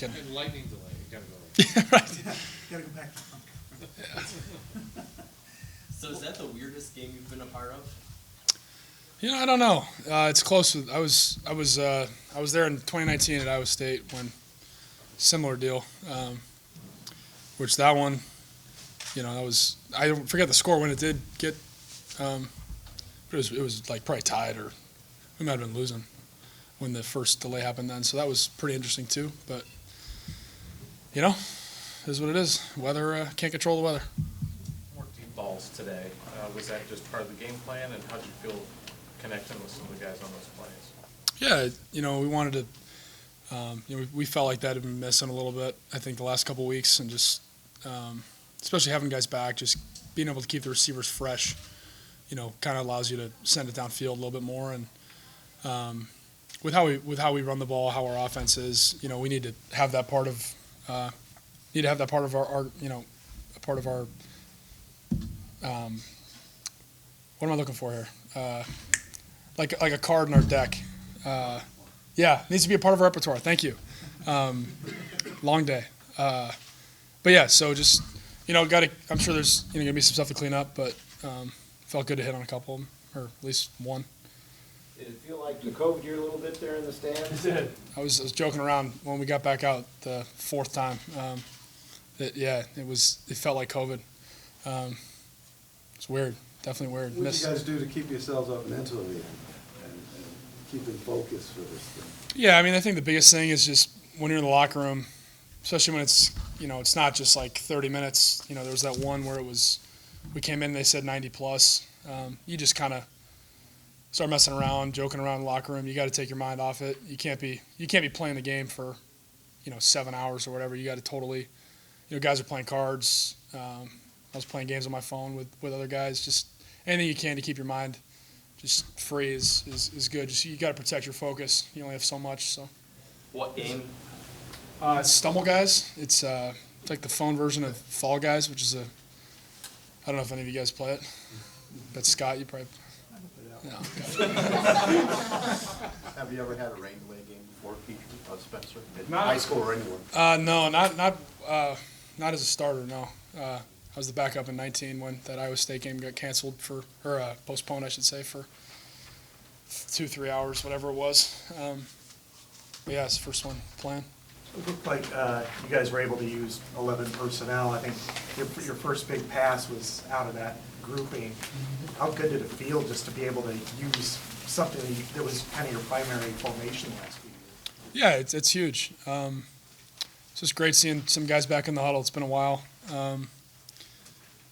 kidding. And lightning delay, you gotta go. Yeah, right. Yeah, gotta go back. So is that the weirdest game you've been a part of? I don't know. It's close. I was there in 2019 at Iowa State when similar deal, which that one, that was, I forget the score when it did get, but it was like probably tied, or we might have been losing when the first delay happened then. So that was pretty interesting too. But it is what it is. Weather, can't control the weather. More deep balls today. Was that just part of the game plan, and how'd you feel connecting with some of the guys on those plays? Yeah, we wanted to. We felt like that had been missing a little bit, I think, the last couple of weeks, and just especially having guys back, just being able to keep the receivers fresh, kind of allows you to send it downfield a little bit more. And with how we run the ball, how our offense is, we need to have that part of our a part of our. What am I looking for here? Like a card in our deck. It needs to be a part of our repertoire. Thank you. Long day. But yeah, so just, I'm sure there's going to be some stuff to clean up, but felt good to hit on a couple of them, or at least one. Did it feel like the COVID year a little bit there in the stands? It did. I was joking around when we got back out the fourth time. It felt like COVID. It's weird. Definitely weird. What did you guys do to keep yourselves up mentally and keep in focus for this thing? Yeah, I think the biggest thing is just when you're in the locker room, especially when it's, it's not just like 30 minutes. There was that one where we came in, they said 90 plus. You just kind of start messing around, joking around in the locker room. You got to take your mind off it. You can't be playing the game for, 7 hours or whatever. You got to totally, guys are playing cards. I was playing games on my phone with other guys. Just anything you can to keep your mind just free is good. Just you got to protect your focus. You only have so much. So. What game? It's Stumble Guys. It's like the phone version of Fall Guys, which is I don't know if any of you guys play it. But Scott, you probably. No. Have you ever had a rain delay game before, Spencer? Not high school or anyone? No, not as a starter. No. I was the backup in 19 when that Iowa State game got canceled postponed, I should say, for 2-3 hours, whatever it was. But yeah, it's the first one playing. It looked like you guys were able to use 11 personnel. I think your first big pass was out of that grouping. How good did it feel just to be able to use something that was kind of your primary formation last few years? Yeah, it's huge. It's just great seeing some guys back in the huddle. It's been a while.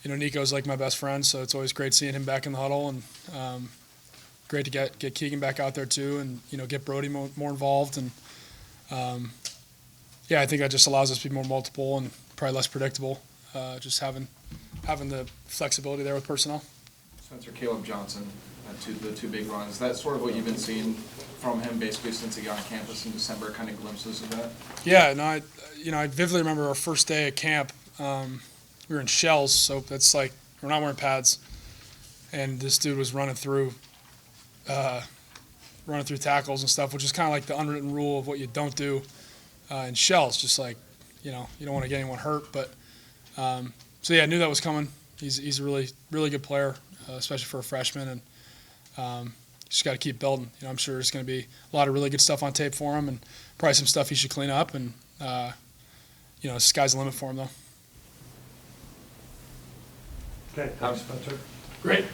Nico's like my best friend, so it's always great seeing him back in the huddle, and great to get Keegan back out there too, and get Brody more involved, and I think that just allows us to be more multiple and probably less predictable. Just having the flexibility there with personnel. Spencer, Caleb Johnson, the two big runs. That's sort of what you've been seeing from him basically since he got on campus in December. Kind of glimpses of that. Yeah, no, I vividly remember our first day at camp. We were in shells, so that's like we're not wearing pads, and this dude was running through tackles and stuff, which is kind of like the unwritten rule of what you don't do in shells. Just like you don't want to get anyone hurt, but so yeah, I knew that was coming. He's a really good player, especially for a freshman, and just got to keep building. I'm sure there's going to be a lot of really good stuff on tape for him, and probably some stuff he should clean up, and sky's the limit for him though. Okay, thanks, Spencer. Great.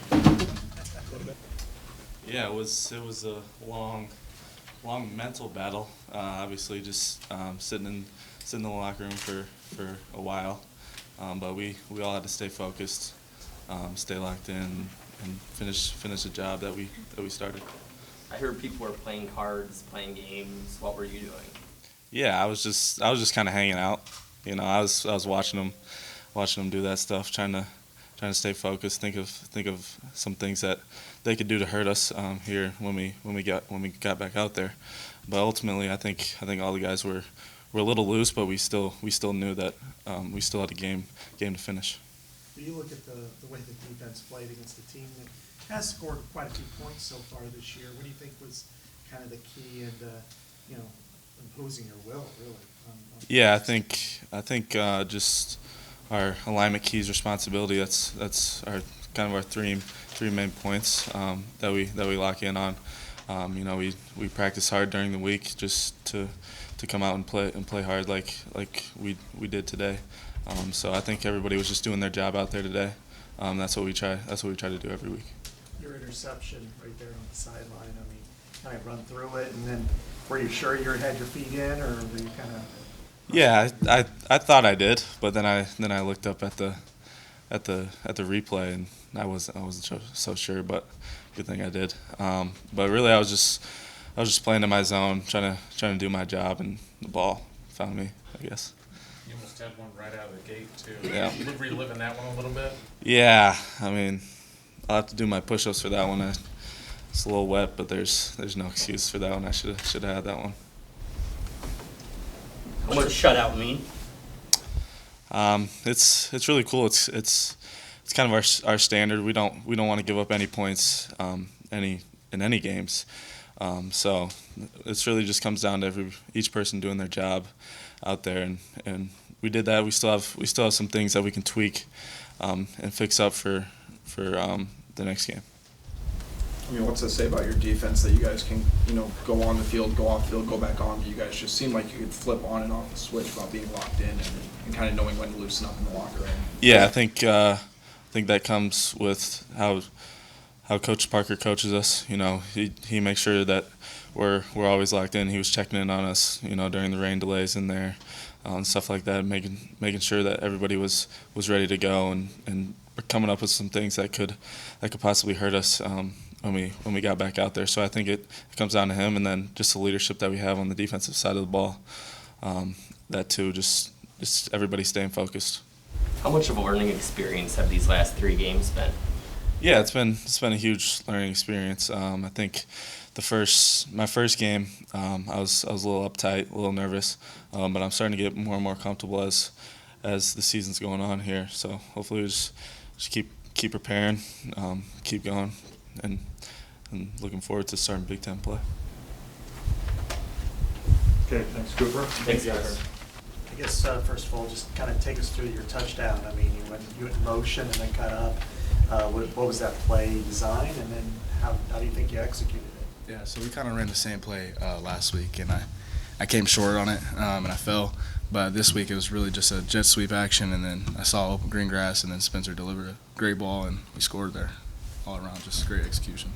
Yeah, it was a long mental battle. Obviously, just sitting in the locker room for a while, but we all had to stay focused, stay locked in, and finish the job that we started. I heard people were playing cards, playing games. What were you doing? Yeah, I was just kind of hanging out. I was watching them do that stuff, trying to stay focused, think of some things that they could do to hurt us here when we got back out there. But ultimately, I think all the guys were a little loose, but we still knew that we still had a game to finish. When you look at the way the defense played against the team that has scored quite a few points so far this year, what do you think was kind of the key and imposing your will, really. Yeah, I think just our alignment keys responsibility. That's our kind of our three main points that we lock in on. We practice hard during the week just to come out and play hard like we did today. So I think everybody was just doing their job out there today. That's what we try to do every week. Your interception right there on the sideline, I mean, kind of run through it, and then were you sure you had your feet in, or were you kind of? Yeah, I thought I did, but then I looked up at the replay and I wasn't so sure, but good thing I did. But really, I was just playing in my zone, trying to do my job, and the ball found me, I guess. You almost had one right out of the gate, too. Yeah. You reliving that one a little bit? Yeah, I mean, I'll have to do my push-ups for that one. It's a little wet, but there's no excuse for that one. I should have had that one. What does shutout mean? It's really cool. It's kind of our standard. We don't want to give up any points in any games. So it's really just comes down to each person doing their job out there, and we did that. We still have some things that we can tweak and fix up for the next game. I mean, what's that say about your defense that you guys can, go on the field, go off the field, go back on, but you guys just seem like you could flip on and off the switch without being locked in and kind of knowing when to loosen up in the locker room. Yeah, I think that comes with how Coach Parker coaches us. He makes sure that we're always locked in. He was checking in on us, during the rain delays in there, and stuff like that, making sure that everybody was ready to go and coming up with some things that could possibly hurt us when we got back out there. So I think it comes down to him, and then just the leadership that we have on the defensive side of the ball. That too, just everybody staying focused. How much of a learning experience have these last 3 games been? Yeah, it's been a huge learning experience. I think my first game, I was a little uptight, a little nervous, but I'm starting to get more and more comfortable as the season's going on here. So hopefully we just keep preparing, keep going, and looking forward to starting Big Ten play. Okay, thanks, Cooper. Thanks, guys. I guess, first of all, just kind of take us through your touchdown. I mean, you went in motion and then cut up. What was that play design, and then how do you think you executed it? Yeah, so we kind of ran the same play last week, and I came short on it, and I fell. But this week it was really just a jet sweep action, and then I saw open green grass, and then Spencer delivered a great ball, and we scored there. All around, just great execution.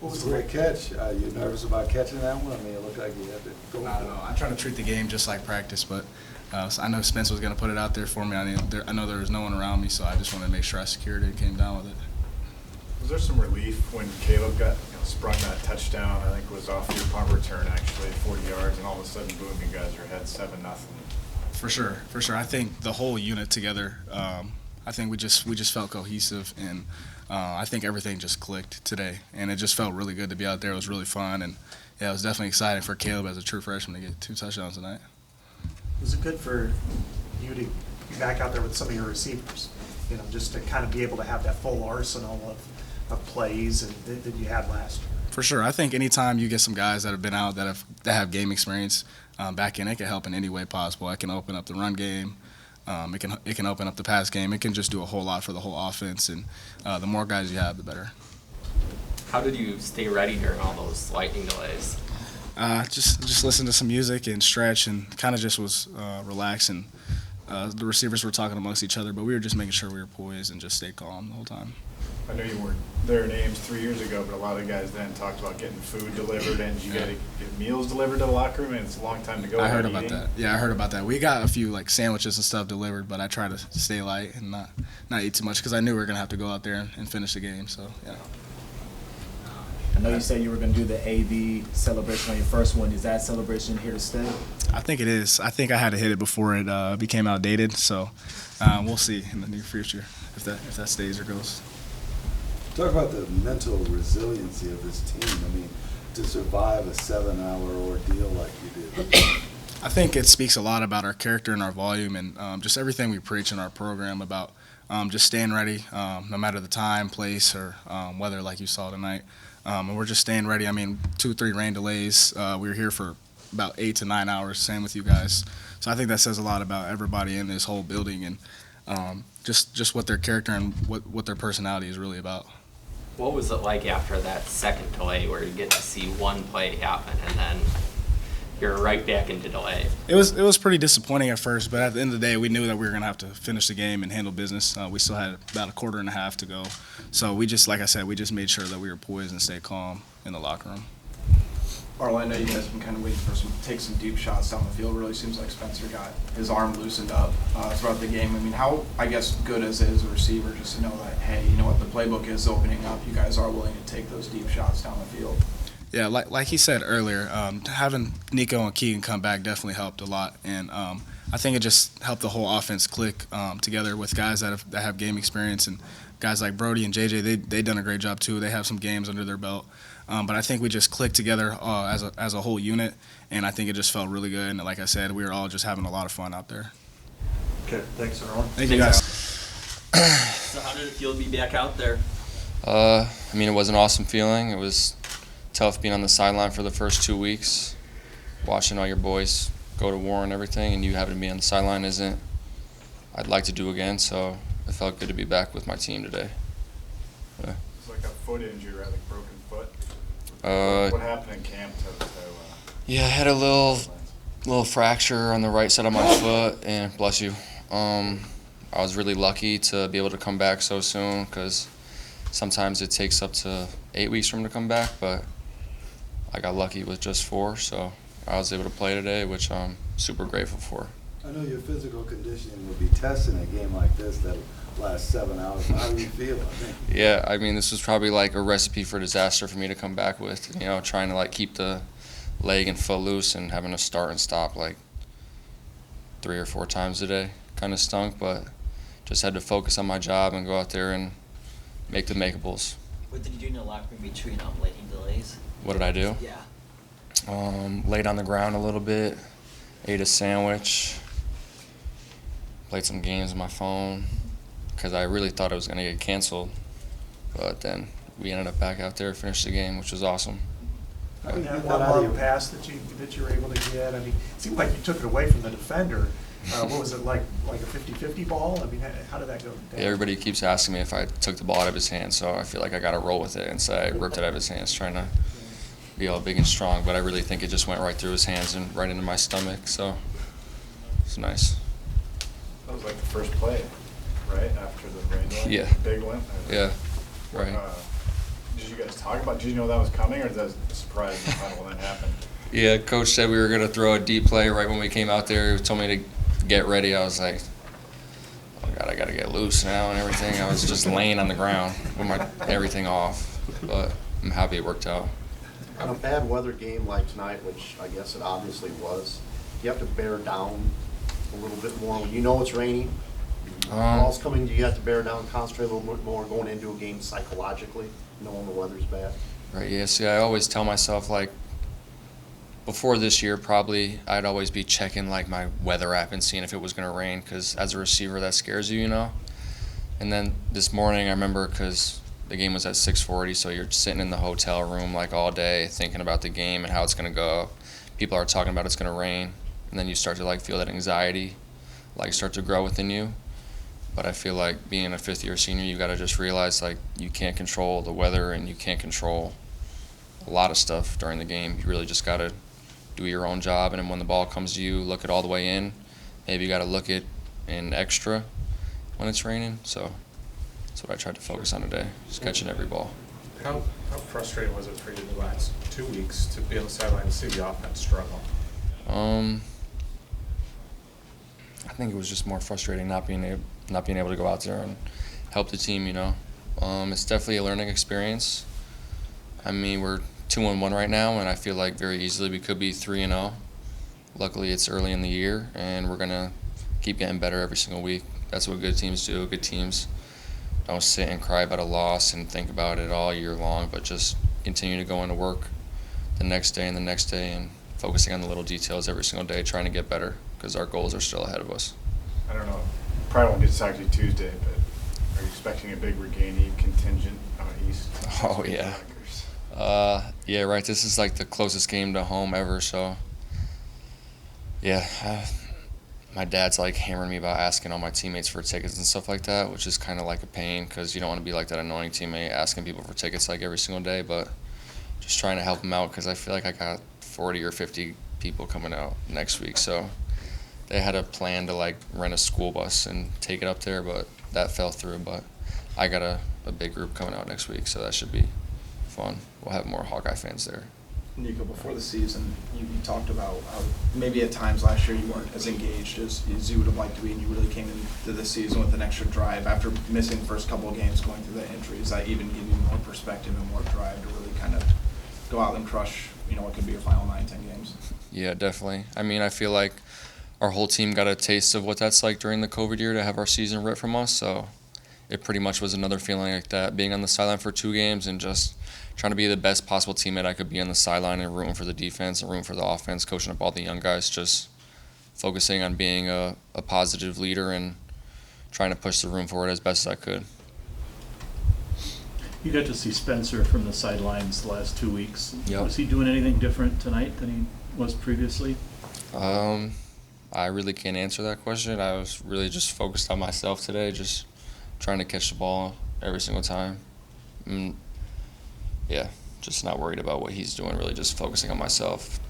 What was a great catch? You nervous about catching that one? I mean, it looked like you had to go for it. I don't know. I try to treat the game just like practice, but I know Spence was going to put it out there for me. I know there was no one around me, so I just wanted to make sure I secured it and came down with it. Was there some relief when Caleb got sprung that touchdown? I think it was off your punt return, actually, 40 yards, and all of a sudden, boom, you guys are ahead 7-0. For sure. I think the whole unit together. I think we just felt cohesive, and I think everything just clicked today, and it just felt really good to be out there. It was really fun, and yeah, it was definitely exciting for Caleb as a true freshman to get 2 touchdowns tonight. Was it good for you to be back out there with some of your receivers? Just to kind of be able to have that full arsenal of plays that you had last year. For sure. I think anytime you get some guys that have been out that have game experience back in, it can help in any way possible. It can open up the run game. It can open up the pass game. It can just do a whole lot for the whole offense, and the more guys you have, the better. How did you stay ready during all those lightning delays? Just listen to some music and stretch, and kind of just was relaxed. And the receivers were talking amongst each other, but we were just making sure we were poised and just stayed calm the whole time. I know you weren't there in Ames 3 years ago, but a lot of the guys then talked about getting food delivered, and you got to get meals delivered to the locker room, and it's a long time to go. I heard about that. Yeah, I heard about that. We got a few sandwiches and stuff delivered, but I tried to stay light and not eat too much because I knew we were gonna have to go out there and finish the game. So yeah. I know you said you were going to do the AV celebration on your first one. Is that celebration here to stay? I think it is. I think I had to hit it before it became outdated. So we'll see in the near future if that stays or goes. Talk about the mental resiliency of this team. I mean, to survive a 7-hour ordeal like you did. I think it speaks a lot about our character and our volume, and just everything we preach in our program about just staying ready, no matter the time, place, or weather like you saw tonight. And we're just staying ready. I mean, 2 or 3 rain delays. We were here for about 8 to 9 hours. Same with you guys. So I think that says a lot about everybody in this whole building and just what their character and what their personality is really about. What was it like after that second delay where you get to see one play happen and then you're right back into delay? It was pretty disappointing at first, but at the end of the day, we knew that we were going to have to finish the game and handle business. We still had about a quarter and a half to go. So we just, like I said, we just made sure that we were poised and stayed calm in the locker room. Arlo, I know you guys have been kind of waiting for take some deep shots down the field. It really seems like Spencer got his arm loosened up throughout the game. I mean, how, I guess, good is it as a receiver just to know that, hey, you know what, the playbook is opening up. You guys are willing to take those deep shots down the field. Yeah, like he said earlier, having Nico and Keegan come back definitely helped a lot, and I think it just helped the whole offense click together with guys that have game experience, and guys like Brody and JJ. They done a great job too. They have some games under their belt, but I think we just clicked together as a whole unit, and I think it just felt really good. And like I said, we were all just having a lot of fun out there. Okay, thanks, Arlen. Thank you guys. So how did it feel to be back out there? I mean, it was an awesome feeling. It was tough being on the sideline for the first 2 weeks, watching all your boys go to war and everything, and you having to be on the sideline isn't I'd like to do again, so it felt good to be back with my team today. Yeah. It's like a foot injury, right? Like broken foot? What happened in camp to yeah, I had a little fracture on the right side of my foot, and bless you. I was really lucky to be able to come back so soon, because sometimes it takes up to 8 weeks for him to come back, but I got lucky with just 4, so I was able to play today, which I'm super grateful for. I know your physical conditioning will be tested in a game like this that lasts 7 hours. How do you feel? Yeah, I mean, this was probably like a recipe for disaster for me to come back with, you know, trying to like keep the leg and foot loose and having to start and stop like 3 or 4 times a day. Kind of stunk, but just had to focus on my job and go out there and make the makeables. What did you do in the locker room between lightning delays? What did I do? Yeah. Laid on the ground a little bit, ate a sandwich, played some games on my phone, because I really thought it was going to get canceled. But then we ended up back out there, finished the game, which was awesome. And that one long pass that you were able to get, I mean, it seemed like you took it away from the defender. What was it, like a 50-50 ball? I mean, how did that go down? Yeah, everybody keeps asking me if I took the ball out of his hands, so I feel like I got to roll with it. And so I ripped it out of his hands, trying to be all big and strong. But I really think it just went right through his hands and right into my stomach, so it's nice. That was like the first play, right, after the rain delay? Yeah. Big one? Yeah, right. Did you guys talk about, did you know that was coming, or did that a surprise when that happened? Yeah, coach said we were going to throw a deep play right when we came out there. He told me to get ready. I was like, oh God, I got to get loose now and everything. I was just laying on the ground with my everything off, but I'm happy it worked out. On a bad weather game like tonight, which I guess it obviously was, do you have to bear down a little bit more when you know it's raining? Ball's coming, do you have to bear down, concentrate a little bit more going into a game psychologically, knowing the weather's bad? Right, yeah, see, I always tell myself, like, before this year, probably, I'd always be checking, like, my weather app and seeing if it was going to rain, because as a receiver, that scares you, you know? And then this morning, I remember, because the game was at 6:40, so you're sitting in the hotel room, like, all day, thinking about the game and how it's going to go. People are talking about it's going to rain, and then you start to, like, feel that anxiety, like, start to grow within you. But I feel like being a fifth-year senior, you got to just realize, like, you can't control the weather and you can't control a lot of stuff during the game. You really just got to do your own job, and then when the ball comes to you, look it all the way in. Maybe you got to look it in extra when it's raining. So that's what I tried to focus on today, just catching every ball. How frustrating was it for you the last 2 weeks to be on the sideline and see the offense struggle? I think it was just more frustrating not being able to go out there and help the team, you know. It's definitely a learning experience. I mean, we're 2-1 right now, and I feel like very easily we could be 3-0. Luckily, it's early in the year, and we're going to keep getting better every single week. That's what good teams do. Good teams don't sit and cry about a loss and think about it all year long, but just continue to go into work the next day and the next day and focusing on the little details every single day, trying to get better, because our goals are still ahead of us. I don't know, probably won't get to talk to you Tuesday, but are you expecting a big Regainey contingent out east? Oh, yeah. Yeah, right. This is like the closest game to home ever, so Yeah, my dad's like hammering me about asking all my teammates for tickets and stuff like that, which is kind of like a pain because you don't want to be like that annoying teammate asking people for tickets like every single day, but just trying to help them out because I feel like I got 40 or 50 people coming out next week, so they had a plan to like rent a school bus and take it up there, but that fell through. But I got a big group coming out next week, so that should be fun. We'll have more Hawkeye fans there. Nico, before the season, you talked about how maybe at times last year you weren't as engaged as you would have liked to be, and you really came into the season with an extra drive. After missing the first couple of games, going through that injury, does that even give you more perspective and more drive to really kind of go out and crush, what could be your final 9-10 games? Yeah, definitely. I mean, I feel like our whole team got a taste of what that's like during the COVID year to have our season ripped from us, so it pretty much was another feeling like that, being on the sideline for 2 games and just trying to be the best possible teammate I could be on the sideline and rooting for the defense and rooting for the offense, coaching up all the young guys, just focusing on being a positive leader and trying to push the room forward as best as I could. You got to see Spencer from the sidelines the last 2 weeks. Yep. Was he doing anything different tonight than he was previously? I really can't answer that question. I was really just focused on myself today, just trying to catch the ball every single time. Yeah, just not worried about what he's doing, really just focusing on myself.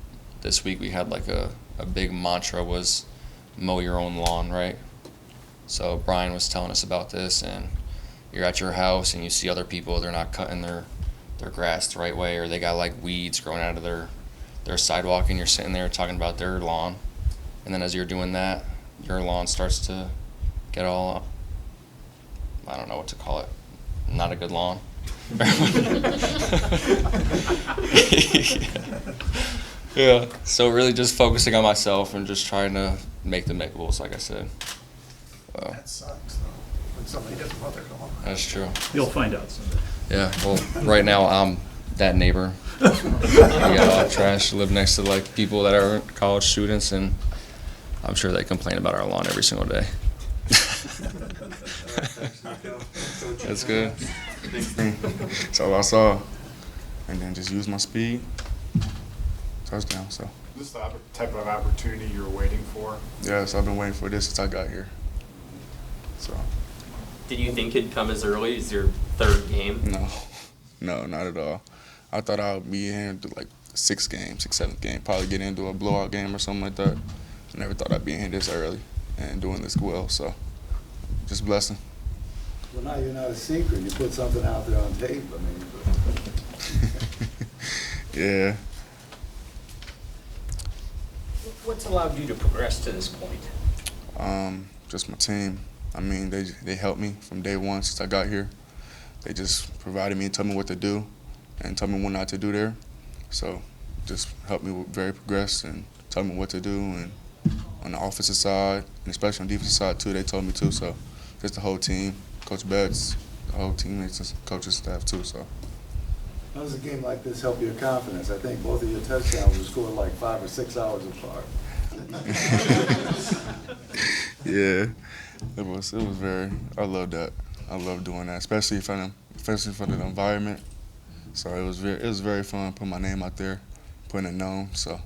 This week we had like a big mantra was mow your own lawn, right? So Brian was telling us about this, and you're at your house and you see other people, they're not cutting their grass the right way, or they got like weeds growing out of their sidewalk, and you're sitting there talking about their lawn. And then as you're doing that, your lawn starts to get all, I don't know what to call it, not a good lawn. Yeah, so really just focusing on myself and just trying to make the makeables, like I said. That sucks, though, when somebody doesn't mow their lawn. That's true. You'll find out someday. Yeah, well, right now I'm that neighbor. We got a lot of trash, live next to like people that are college students, and I'm sure they complain about our lawn every single day. That's good. That's all I saw. And then just use my speed. Touchdown, so. Is this the type of opportunity you're waiting for? Yes, I've been waiting for this since I got here. So. Did you think it'd come as early as your 3rd game? No, not at all. I thought I would be in here to like 6th game, 7th game, probably get into a blowout game or something like that. I never thought I'd be in here this early and doing this well, so just a blessing. Well, now you're not a secret. You put something out there on tape. I mean, yeah. What's allowed you to progress to this point? Just my team. I mean, they helped me from day one since I got here. They just provided me and told me what to do and told me what not to do there. So just helped me very progress and told me what to do. And on the offensive side, and especially on the defensive side too, they told me too. So just the whole team, Coach Betts, the whole teammates, and coaching staff too. So. how does a game like this help your confidence? I think both of your touchdowns were scored like 5 or 6 hours apart. Yeah, it was very. I love that. I love doing that, especially for the environment. So it was very fun putting my name out there, putting it known. So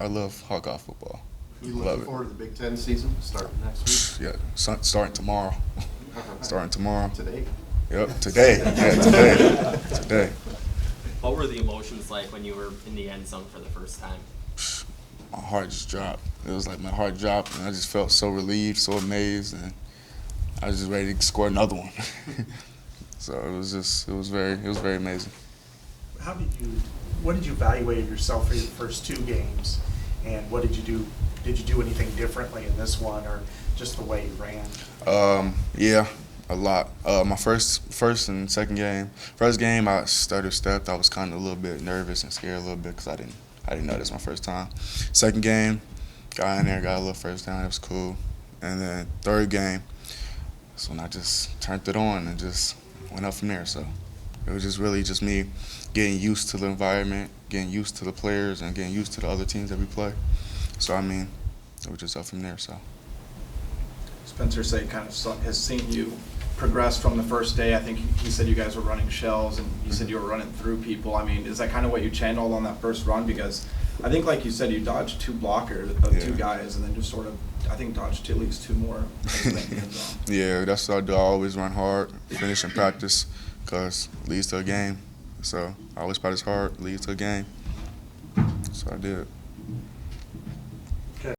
I love Hawkeye football. You looking forward to the Big Ten season starting next week? Yeah, starting tomorrow. Starting tomorrow. Today. Yep, today. Yeah, today. What were the emotions like when you were in the end zone for the first time? My heart just dropped. It was like my heart dropped, and I just felt so relieved, so amazed, and I was just ready to score another one. So it was very amazing. What did you evaluate of yourself for your first 2 games, and what did you do? Did you do anything differently in this one, or just the way you ran? Yeah, a lot. My first and second game. First game, I stepped. I was kind of a little bit nervous and scared a little bit because I didn't know this my first time. Second game, got in there, got a little first down. It was cool. And then third game, that's when I just turned it on and just went up from there. So it was just really just me getting used to the environment, getting used to the players, and getting used to the other teams that we play. So, I mean, it was just up from there. So. Spencer has seen you progress from the first day. I think he said you guys were running shells, and you said you were running through people. I mean, is that kind of what you channeled on that first run? Because I think like you said, you dodged 2 blockers of 2 guys, and then just sort of, I think dodged at least 2 more. Yeah, that's what I do. I always run hard, finish in practice, because it leads to a game. So I always practice hard, leads to a game. So I did. Okay.